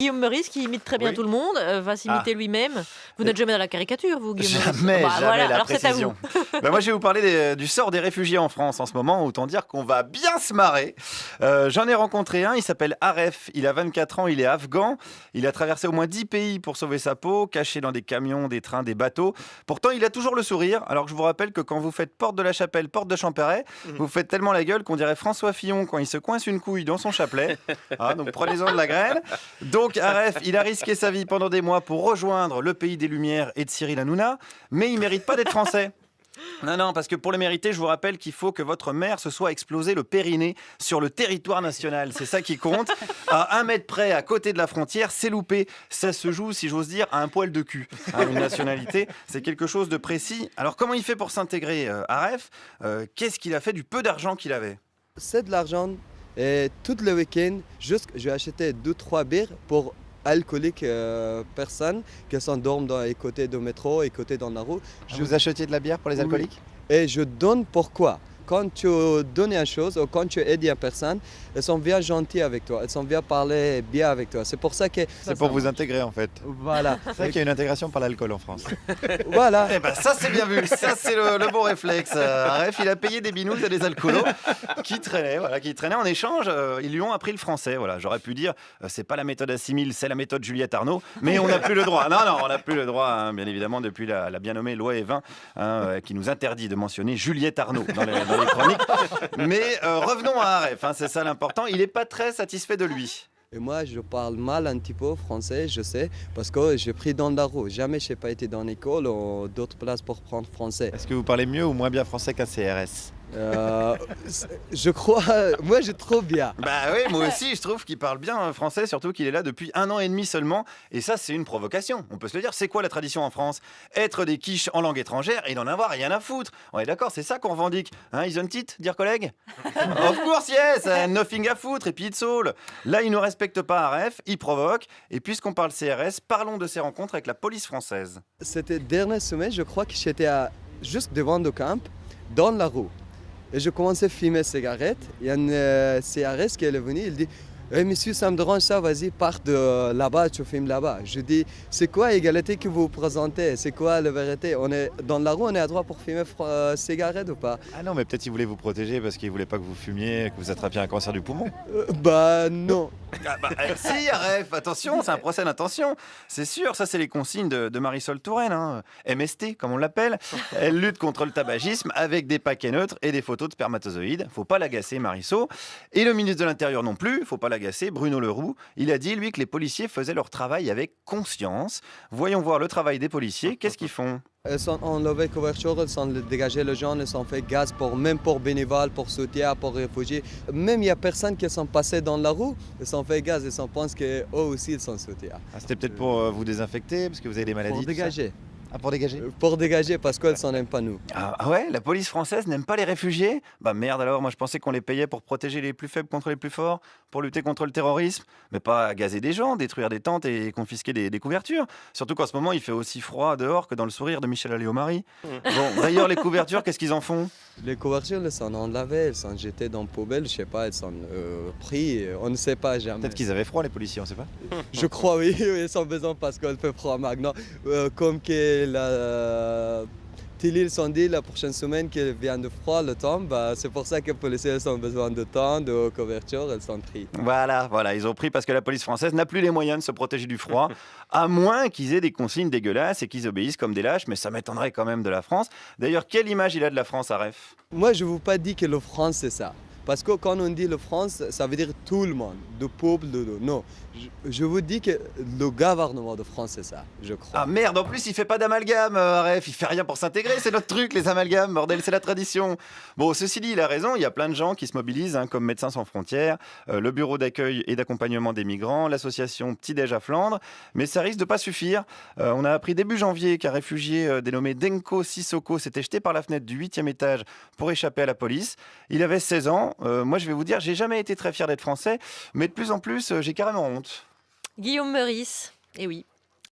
Guillaume Meurice, qui imite très bien Oui. tout le monde, va s'imiter lui-même. Vous n'êtes jamais dans la caricature, vous, Guillaume Meurice? Jamais, Bah, jamais voilà, la alors c'est à vous. précision. Moi, je vais vous parler du sort des réfugiés en France en ce moment. Autant dire qu'on va bien se marrer. J'en ai rencontré un, il s'appelle Aref. Il a 24 ans, il est afghan. Il a traversé au moins 10 pays pour sauver sa peau, caché dans des camions, des trains, des bateaux. Pourtant, il a toujours le sourire. Alors que je vous rappelle que quand vous faites porte de la Chapelle, porte de Champéret, vous faites tellement la gueule qu'on dirait François Fillon quand il se coince une couille dans son chapelet. Ah, donc prenez-en de la graine. Donc Aref, il a risqué sa vie pendant des mois pour rejoindre le pays des Lumières et de Cyril Hanouna, mais il mérite pas d'être français. Non, parce que pour le mériter, je vous rappelle qu'il faut que votre mère se soit explosé le périnée sur le territoire national. C'est ça qui compte. À 1 mètre près, à côté de la frontière, c'est loupé. Ça se joue, si j'ose dire, à un poil de cul. Une nationalité, c'est quelque chose de précis. Alors, comment il fait pour s'intégrer, Aref? Qu'est-ce qu'il a fait du peu d'argent qu'il avait? C'est de l'argent et tout le week-end, juste j'ai acheté 2-3 bières pour alcooliques personnes qui s'endorment dans les côtés du métro et côtés dans la rue. Vous achetiez de la bière pour les alcooliques? Et je donne pourquoi. Quand tu donnes une chose ou quand tu aides une personne, elles sont bien gentilles avec toi, elles sont bien parler bien avec toi. C'est pour ça que... C'est pour vous intégrer en fait. Voilà. C'est vrai qu'il y a une intégration par l'alcool en France. Voilà. Eh ben ça c'est bien vu, ça c'est le bon réflexe. Aref, il a payé des binous à des alcoolos qui traînaient en échange. Ils lui ont appris le français. Voilà, j'aurais pu dire c'est pas la méthode assimile, c'est la méthode Juliette Arnaud, mais on n'a plus le droit. Non, on n'a plus le droit, hein, bien évidemment, depuis la bien nommée loi Evin, qui nous interdit de mentionner Juliette Arnaud dans les chroniques. Mais revenons à Aref, hein, c'est ça l'important. Il n'est pas très satisfait de lui. Et moi, je parle mal un petit peu français, je sais, parce que j'ai pris dans la rue. Jamais je n'ai pas été dans l'école ou d'autres places pour prendre français. Est-ce que vous parlez mieux ou moins bien français qu'un CRS? Je crois, moi je trouve bien. Bah oui, moi aussi, je trouve qu'il parle bien français, surtout qu'il est là depuis 1 an et demi seulement. Et ça, c'est une provocation. On peut se le dire. C'est quoi la tradition en France? Être des quiches en langue étrangère et n'en avoir rien à foutre. On est d'accord, c'est ça qu'on revendique. Hein, isn't it, dear collègue? Of course, yes, nothing à foutre, et puis it's all. Là, il ne respecte pas Aref, il provoque. Et puisqu'on parle CRS, parlons de ses rencontres avec la police française. C'était dernière semaine, je crois que j'étais juste devant le camp, dans la rue. Et je commençais à fumer cigarette. Il y a un CRS qui est venu, il dit hey, monsieur, ça me dérange ça, vas-y, pars de là-bas, tu fumes là-bas. Je dis c'est quoi l'égalité que vous présentez? C'est quoi la vérité? On est dans la rue, on est à droit pour fumer cigarette ou pas? Ah non, mais peut-être il voulait vous protéger parce qu'il voulait pas que vous fumiez, que vous attrapiez un cancer du poumon. Bah non. Si, Aref, attention, c'est un procès d'intention. C'est sûr, ça c'est les consignes de Marisol Touraine, hein. MST comme on l'appelle. Elle lutte contre le tabagisme avec des paquets neutres et des photos de spermatozoïdes. Faut pas l'agacer, Marisol. Et le ministre de l'Intérieur non plus, faut pas l'agacer, Bruno Le Roux. Il a dit, lui, que les policiers faisaient leur travail avec conscience. Voyons voir le travail des policiers. Qu'est-ce qu'ils font? Elles sont enlevées couverture, elles sont dégagées les gens, elles sont fait gaz même pour bénévoles, pour soutien, pour réfugiés. Même il y a personnes qui sont passées dans la rue, elles sont fait gaz, elles pensent qu'eux aussi ils sont soutien. Ah, c'était peut-être pour vous désinfecter parce que vous avez des maladies. Pour dégager. Ah, pour dégager? Pour dégager parce qu'elles s'en aiment pas nous. Ah ouais, la police française n'aime pas les réfugiés? Bah merde alors, moi je pensais qu'on les payait pour protéger les plus faibles contre les plus forts, pour lutter contre le terrorisme, mais pas gazer des gens, détruire des tentes et confisquer des couvertures. Surtout qu'en ce moment il fait aussi froid dehors que dans le sourire de Michel Alliot-Marie. Bon, d'ailleurs les couvertures, qu'est-ce qu'ils en font? Les couvertures, elles sont enlevées, elles sont jetées dans la poubelle, je sais pas, elles sont prises, on ne sait pas jamais. Peut-être qu'ils avaient froid les policiers, on sait pas. Je crois oui, ils ont besoin parce qu'il fait froid maintenant. Comme que la télé ils ont dit la prochaine semaine qu'il vient de froid le temps, bah, c'est pour ça que les policiers ont besoin de temps, de couverture, elles sont prises. Voilà, ils ont pris parce que la police française n'a plus les moyens de se protéger du froid, à moins qu'ils aient des consignes dégueulasses et qu'ils obéissent comme des lâches, mais ça m'étonnerait quand même de la France. D'ailleurs, quelle image il a de la France, Aref? Moi, je ne veux pas dire que la France, c'est ça. Parce que quand on dit la France, ça veut dire tout le monde, le peuple, non. Je vous dis que le gouvernement de France, c'est ça, je crois. Ah merde, en plus il fait pas d'amalgame, Aref, il fait rien pour s'intégrer, c'est notre truc les amalgames, bordel, c'est la tradition. Bon, ceci dit, il a raison, il y a plein de gens qui se mobilisent, hein, comme Médecins sans frontières, le bureau d'accueil et d'accompagnement des migrants, l'association Petit-Déj à Flandre, mais ça risque de pas suffire. On a appris début janvier qu'un réfugié dénommé Denko Sissoko s'était jeté par la fenêtre du 8e étage pour échapper à la police. Il avait 16 ans. Moi, je vais vous dire, j'ai jamais été très fier d'être français, mais de plus en plus, j'ai carrément honte. Guillaume Meurice, eh oui.